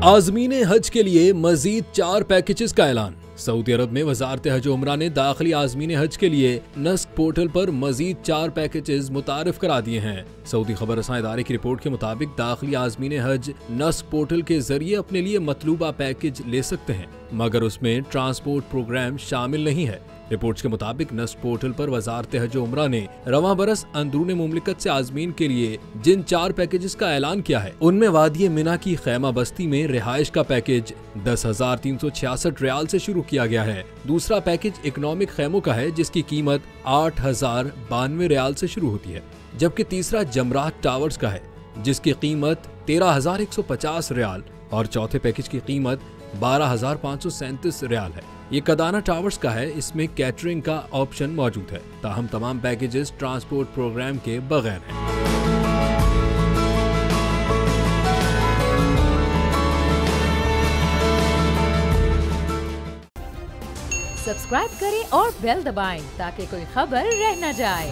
आज़मीन हज के लिए मजीद 4 पैकेजेस का ऐलान। सऊदी अरब में वजारत हज उम्रा ने दाखिली आज़मीन हज के लिए नस्क पोर्टल पर मजीद 4 पैकेजेस मुतारिफ करा दिए हैं। सऊदी खबर रसां इदारे की रिपोर्ट के मुताबिक दाखिली आज़मीन हज नस्क पोर्टल के जरिए अपने लिए मतलूबा पैकेज ले सकते हैं, मगर उसमें ट्रांसपोर्ट प्रोग्राम शामिल नहीं है। रिपोर्ट्स के मुताबिक नस्क पोर्टल पर वजारत हज उम्रा ने रवां बरस अंदरून मुमलिकत से आज़मीन के लिए जिन 4 पैकेजेस का ऐलान किया है, उनमें वादी मिना की खैमा बस्ती में रिहाइश का पैकेज 10,366 रियाल से शुरू किया गया है। दूसरा पैकेज इकोनॉमिक खैमों का है, जिसकी कीमत 8,092 रियाल से शुरू होती है, जबकि तीसरा जमरात टावर्स का है, जिसकी कीमत 13,150 रियाल और चौथे पैकेज की कीमत 12,537 रियाल है। ये कदाना टावर्स का है, इसमें कैटरिंग का ऑप्शन मौजूद है, ताहम तमाम पैकेजेस ट्रांसपोर्ट प्रोग्राम के बगैर हैं। सब्सक्राइब करें और बेल दबाएं ताकि कोई खबर रह न जाए।